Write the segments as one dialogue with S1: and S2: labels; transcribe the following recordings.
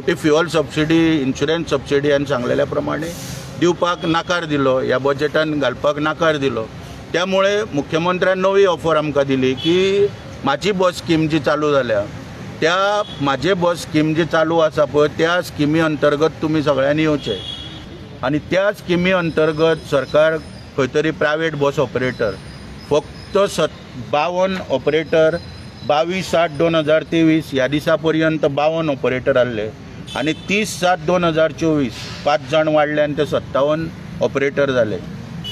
S1: ती fuel subsidy insurance subsidy हांवें सांगलेल्या प्रमाणे दिवपाक नाकार दिलो, ह्या बजेटान घालपाक नाकार दिलो। त्यामुळे मुख्यमंत्र्यान नवी ऑफर आमकां दिली की माझी बस स्कीम जी चालू जाल्या त्या माझे बस स्कीम जी चालू आसा पळय त्या स्किमी अंतर्गत तुम्ही सगळ्यांनी येवचें आणि त्या स्किमी अंतर्गत सरकार खंय तरी प्रायवेट बस ऑपरेटर फक्त 52 ऑपरेटर 22/7/2023 ह्या दिसा पर्यंत 52 ऑपरेटर आसले आणि 30/7/2024 5 जण वाडले आनी ते 57 ऑपरेटर जाले।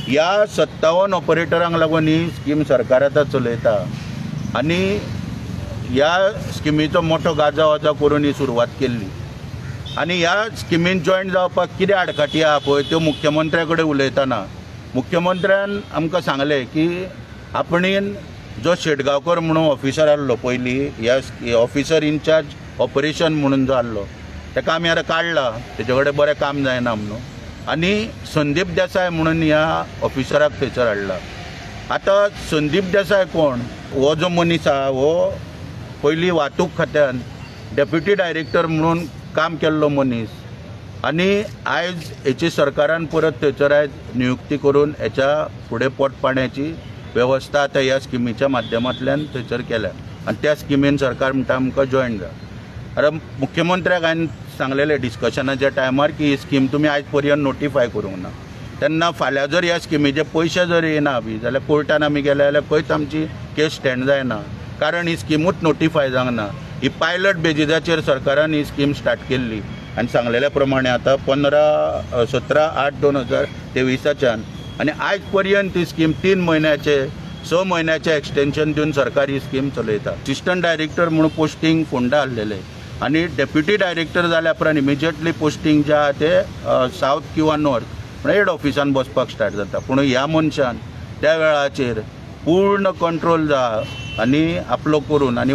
S1: ह्या 57 ऑपरेटरांक लागून ही स्कीम सरकार आतां चलयता आणि ह्या स्किमीचो मोठो गाजावाजा करून ही सुरवात केल्ली आणि ह्या स्किमीन जॉयन जावपाक कितें आडकाठी आहा पळय त्यो मुख्यमंत्र्या कडेन उलयतना मुख्यमंत्र्यान आमकां सांगलें की आपणीन जो शेटगांवकर म्हणून ऑफिसर आसलो पयलीं ह्या ऑफिसर इनचार्ज ऑपरेशन म्हणून जो आसलो ताका आमी आतां काडला, तेजे कडेन बरें काम जायना म्हणून आनी संदीप देसाय म्हणून ह्या ऑफिसराक थंयसर हाडला। आतां संदीप देसाय कोण? हो जो मनीस आहा हो पयलीं वाहतूक खात्यान डेप्युटी डायरेक्टर म्हणून काम केल्लो मनीस आणि आयज हेची सरकारान परत थंयसर आयज नियुक्ती करून हेच्या फुडें पोटपाण्याची वेवस्था आतां ह्या स्किमीच्या माध्यमांतल्यान थंयसर केल्या आणि त्या स्किमीन सरकार म्हणटा आमकां जॉयन जा। आतां मुख्यमंत्र्याक हांवें सांगलेलें डिस्कशनाच्या टायमार की ही स्कीम तुमी आयज पर्यंत नोटिफाय करूंक ना, तेन्ना फाल्यां जर ह्या स्किमीचे पयशे जर येना बी जाल्यार कोर्टान आमी गेले जाल्यार खंयच आमची केस स्टँड जायना, कारण ही स्किमूच नोटिफाय जावंक ना। ही पायलट बेजिसाचेर सरकारान ही स्कीम स्टार्ट केल्ली आनी सांगलेल्या प्रमाणे आतां 17/8/2023 आनी आयज पर्यंत ही स्कीम 3 म्हयन्याचे 6 म्हयन्याचे एक्सटेंशन दिवन सरकार ही स्कीम चलयता। असिस्टंट डायरेक्टर म्हणून पोस्टिंग फोंडा आसलेले आनी डेप्युटी डायरेक्टर जाल्या उपरांत इमिजिएटली पोस्टिंग जे आहा ते सावथ किंवा नॉर्थ हेड ऑफिसान बसपाक स्टार्ट जाता। पूण ह्या मनशान त्या वेळाचेर पूर्ण कंट्रोल जा आनी आपलो करून आनी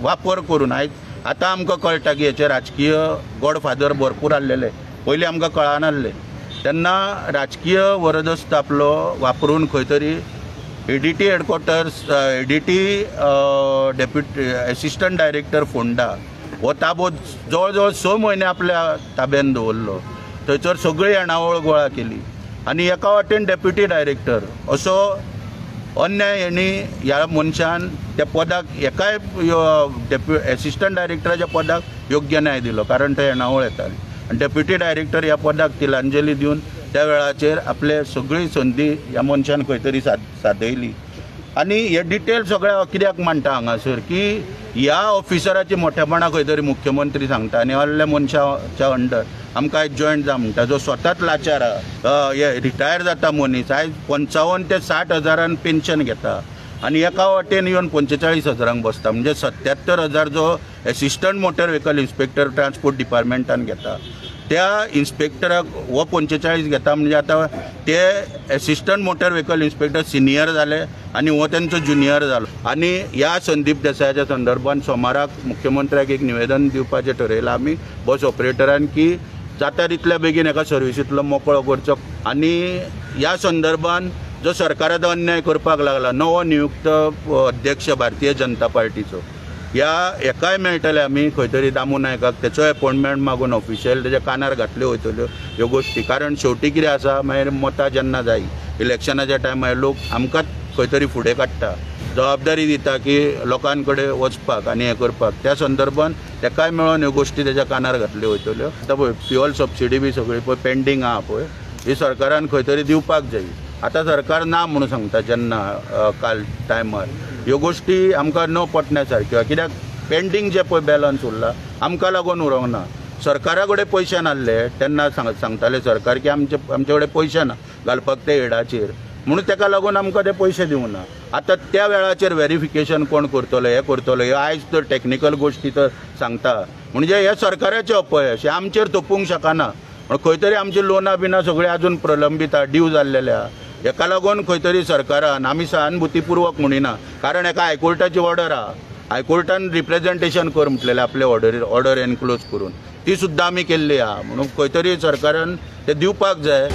S1: वापर करून आतां आमकां कळटा की हेचे राजकीय गॉडफादर भरपूर आसलेले, पयलीं आमकां कळनासलें। तेन्ना राजकीय वरदस्त आपलो वापरून खंय तरी ADT headquarters ADT deputy assistant director Ponda हो ताबो जवळ जवळ 6 म्हयने आपल्या ताब्यान दवरलो, थंयसर सगळी येणावळ गोळा केली आनी एका वाटेन डेप्युटी डायरेक्टर असो अन्याय हेणी ह्या मनशान त्या पदाक एकाय असिस्टंट डायरेक्टराच्या पदाक योग्य न्याय दिलो, कारण ते येणावळ येताली आनी डेप्युटी डायरेक्टर ह्या पदाक तिलांजली दिवन त्या वेळाचेर आपले सगळी संदी ह्या मनशान खंय तरी सादयली। आनी हे डिटेल सगळ्या कित्याक मांडटा हांगासर की ह्या ऑफिसराची मोठेपणां खंय तरी मुख्यमंत्री सांगता आनी असल्या मनशाच्या अंडर आमकां आयज जॉयन जा म्हणटा जो स्वताच लाचार हे रिटायर जाता मनीस आयज 55 ते 60 हजारान पेन्शन घेता आनी एका वाटेन येवन 45 हजारांक बसता, म्हणजे 77 हजार जो assistant motor vehicle inspector transport डिपार्टमेंटान घेता त्या इन्स्पेक्टराक हो 45 घेता, म्हणजे आतां ते assistant motor vehicle inspector senior जाले आनी हो तेंचो ज्युनियर जालो। आनी ह्या संदीप देसायाच्या संदर्भात सोमाराक मुख्यमंत्र्याक एक निवेदन दिवपाचें ठरयलां आमी बस ऑपरेटरान की जाता तितल्या बेगीन एका सर्विसींतलो मोकळो करचो आनी ह्या संदर्भात जो सरकाराचो अन्याय करपाक लागला नवो नियुक्त अध्यक्ष भारतीय जनता पार्टीचो एकाय मेळटले आमी खंय तरी दामू नायकाक तेचो अपॉइंटमेंट मागून ऑफिशियल तेच्या कानार घातल्यो वयतल्यो ह्यो गोश्टी, कारण शेवटी कितें आसा मागीर मतां जेन्ना जाय इलेक्शनाच्या टायमार लोक आमकांच खंय तरी फुडें काडटा, जबाबदारी दिता की लोकां कडेन वचपाक आनी हें करपाक, त्या संदर्भात तेकाय मेळोन ह्यो गोश्टी तेच्या कानार घातल्यो वयतल्यो। आतां पळय फ्युअल सबसिडी बी सगळी पळय पेंडींग आहा पळय ही सरकारान खंय तरी दिवपाक जाय, आतां सरकार ना म्हणून सांगता जेन्ना काल टायमार ह्यो गोश्टी आमकां न पटण्या सारक्यो, कित्याक पेंडींग जे पळय बॅलन्स उरला आमकां लागून उरोंक ना। सरकारा कडेन पयशे नासले तेन्ना सांगताले सरकार की आमचे कडेन पयशे ना घालपाक ते हेडाचेर म्हणून तेका लागून आमकां ते पयशे दिवंक ना। आतां त्या वेळाचेर व्हेरिफिकेशन कोण करतलो हें करतलो ह्यो आयज तर टॅक्निकल गोश्टी तर सांगता, म्हणजे हे सरकाराचें अपयश हे आमचेर तोपूंक शकना। खंय तरी आमची लोनां बिनां सगळीं आजून प्रलंबीत आहा, ड्यू जाल्लेले आहा, हेका लागून खंय तरी सरकारान आमी सहानुभुतीपूर्वक म्हणिना, कारण हेका हायकोर्टाची ऑर्डर आहा, हायकोर्टान रिप्रेझेंटेशन कर म्हटलेलें आपले ऑर्डर एनक्लोज करून ती सुद्दां आमी केल्ली आहा, म्हणून खंय तरी सरकारान ते दिवपाक जाय।